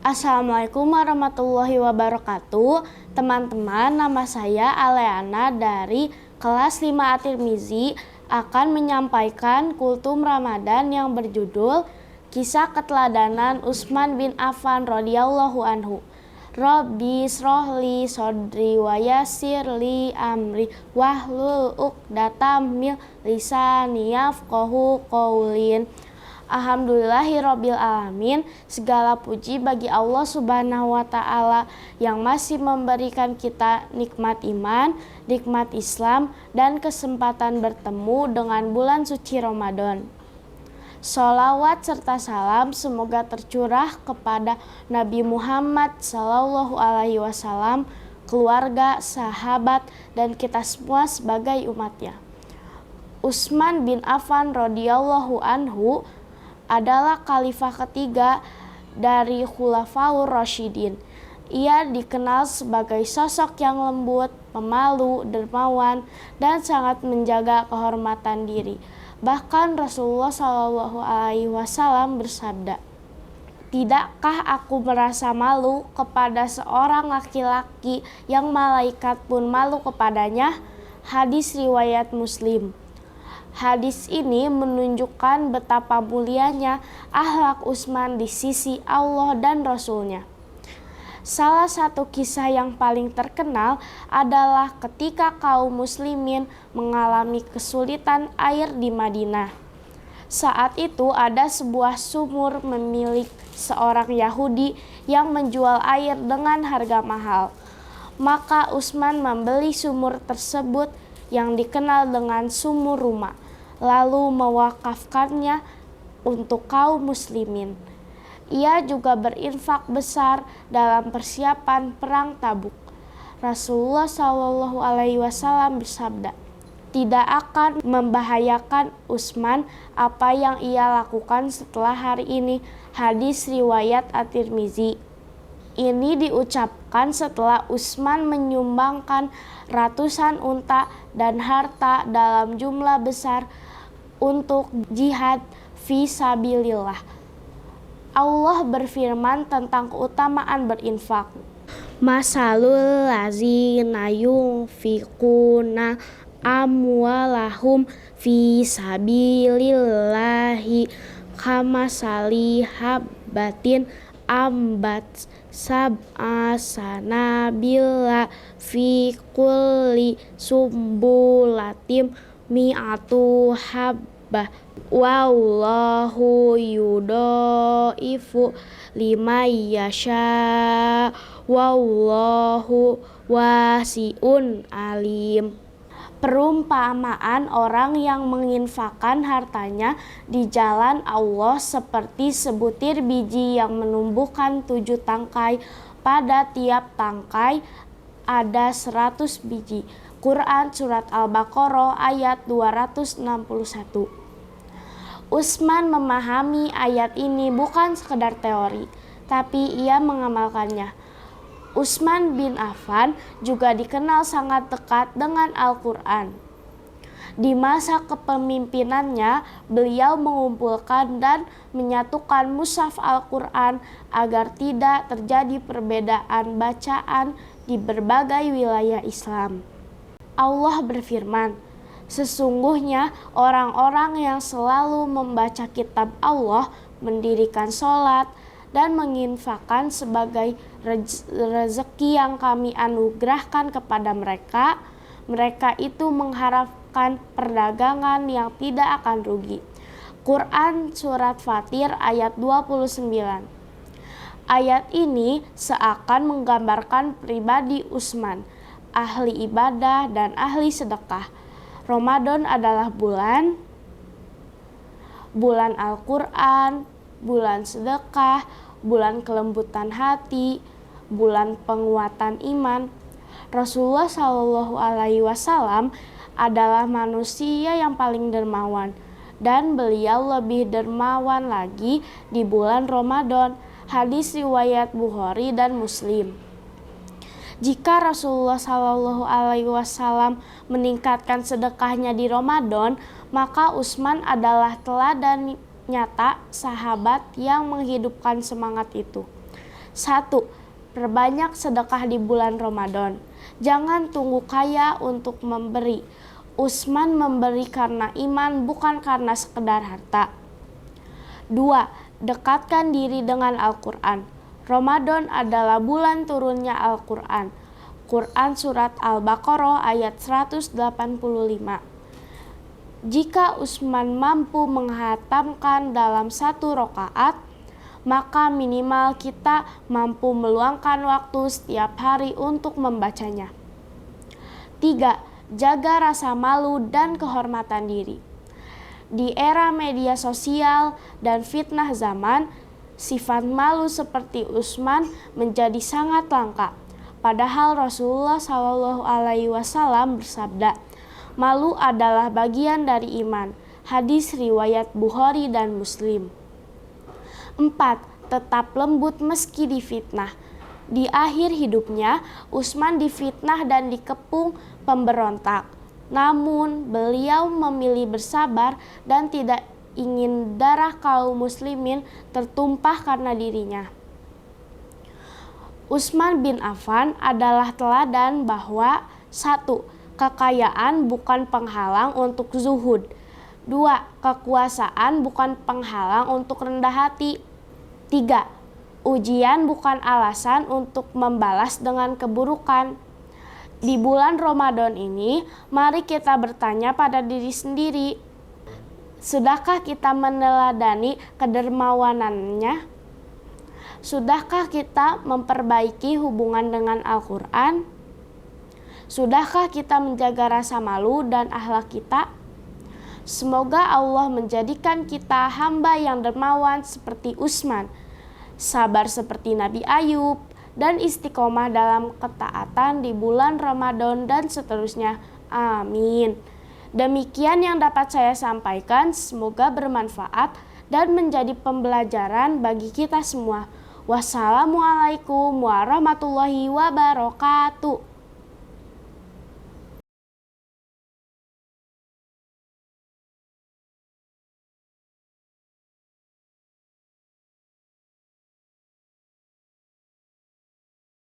Assalamualaikum warahmatullahi wabarakatuh. Teman-teman, nama saya Aleana dari kelas 5 At-Tirmizi akan menyampaikan kultum Ramadan yang berjudul Kisah Keteladanan Utsman bin Affan radhiyallahu anhu. Rabbi srohli sodri wa yassirli amri wahlul uqdatam min lisani yafqahu qaulin. Alhamdulillahirabbil alamin, segala puji bagi Allah Subhanahu wa taala yang masih memberikan kita nikmat iman, nikmat Islam dan kesempatan bertemu dengan bulan suci Ramadan. Sholawat serta salam semoga tercurah kepada Nabi Muhammad SAW, keluarga, sahabat, dan kita semua sebagai umatnya. Utsman bin Affan radhiyallahu anhu adalah khalifah ketiga dari Khulafaur Rasyidin. Ia dikenal sebagai sosok yang lembut, pemalu, dermawan, dan sangat menjaga kehormatan diri. Bahkan Rasulullah SAW bersabda, "Tidakkah aku merasa malu kepada seorang laki-laki yang malaikat pun malu kepadanya?" Hadis riwayat Muslim. Hadis ini menunjukkan betapa mulianya akhlak Utsman di sisi Allah dan Rasulnya. Salah satu kisah yang paling terkenal adalah ketika kaum muslimin mengalami kesulitan air di Madinah. Saat itu ada sebuah sumur milik seorang Yahudi yang menjual air dengan harga mahal. Maka Utsman membeli sumur tersebut yang dikenal dengan sumur rumah, lalu mewakafkannya untuk kaum muslimin. Ia juga berinfak besar dalam persiapan perang Tabuk. Rasulullah SAW bersabda, "Tidak akan membahayakan Utsman apa yang ia lakukan setelah hari ini." Hadis riwayat At-Tirmizi. Ini diucapkan setelah Utsman menyumbangkan ratusan unta dan harta dalam jumlah besar untuk jihad fisabilillah. Allah berfirman tentang keutamaan berinfak. Masalul ladzina yunfiquna amwalahum fisabilillahi kamasali habbatin ambat sab'a sanabila fi kulli sumbulatim mi'atu habbah wallahu yudhaifu liman yasha wallahu wasi'un alim. Perumpamaan orang yang menginfakkan hartanya di jalan Allah seperti sebutir biji yang menumbuhkan 7 tangkai. Pada tiap tangkai ada 100 biji. Quran Surat Al-Baqarah ayat 261. Utsman memahami ayat ini bukan sekedar teori, tapi ia mengamalkannya. Utsman bin Affan juga dikenal sangat dekat dengan Al-Quran. Di masa kepemimpinannya, beliau mengumpulkan dan menyatukan mushaf Al-Quran agar tidak terjadi perbedaan bacaan di berbagai wilayah Islam. Allah berfirman, "Sesungguhnya orang-orang yang selalu membaca kitab Allah, mendirikan sholat, dan menginfakkan sebagai rezeki yang kami anugerahkan kepada mereka, mereka itu mengharapkan perdagangan yang tidak akan rugi." Quran Surat Fatir ayat 29. Ayat ini seakan menggambarkan pribadi Utsman, ahli ibadah dan ahli sedekah. Ramadan adalah bulan Al-Quran, bulan sedekah, bulan kelembutan hati, bulan penguatan iman. Rasulullah SAW adalah manusia yang paling dermawan, dan beliau lebih dermawan lagi di bulan Ramadan. Hadis riwayat Bukhari dan Muslim. Jika Rasulullah SAW meningkatkan sedekahnya di Ramadan, maka Utsman adalah teladan nyata sahabat yang menghidupkan semangat itu. 1. Perbanyak sedekah di bulan Ramadan. Jangan tunggu kaya untuk memberi. Utsman memberi karena iman, bukan karena sekedar harta. 2. Dekatkan diri dengan Al-Quran. Ramadan adalah bulan turunnya Al-Quran. Quran Surat Al-Baqarah ayat 185. Jika Utsman mampu menghatamkan dalam 1 rakaat, maka minimal kita mampu meluangkan waktu setiap hari untuk membacanya. 3. Jaga rasa malu dan kehormatan diri. Di era media sosial dan fitnah zaman, sifat malu seperti Utsman menjadi sangat langka. Padahal Rasulullah SAW bersabda, malu adalah bagian dari iman. Hadis riwayat Bukhari dan Muslim. 4. Tetap lembut meski difitnah. Di akhir hidupnya, Utsman difitnah dan dikepung pemberontak. Namun, beliau memilih bersabar dan tidak ingin darah kaum muslimin tertumpah karena dirinya. Utsman bin Affan adalah teladan bahwa 1. Kekayaan bukan penghalang untuk zuhud. 2. Kekuasaan bukan penghalang untuk rendah hati. 3. Ujian bukan alasan untuk membalas dengan keburukan. Di bulan Ramadan ini, mari kita bertanya pada diri sendiri, sudahkah kita meneladani kedermawanannya? Sudahkah kita memperbaiki hubungan dengan Al-Quran? Sudahkah kita menjaga rasa malu dan akhlak kita? Semoga Allah menjadikan kita hamba yang dermawan seperti Utsman, sabar seperti Nabi Ayub, dan istiqomah dalam ketaatan di bulan Ramadan dan seterusnya. Amin. Demikian yang dapat saya sampaikan, semoga bermanfaat dan menjadi pembelajaran bagi kita semua. Wassalamualaikum warahmatullahi wabarakatuh.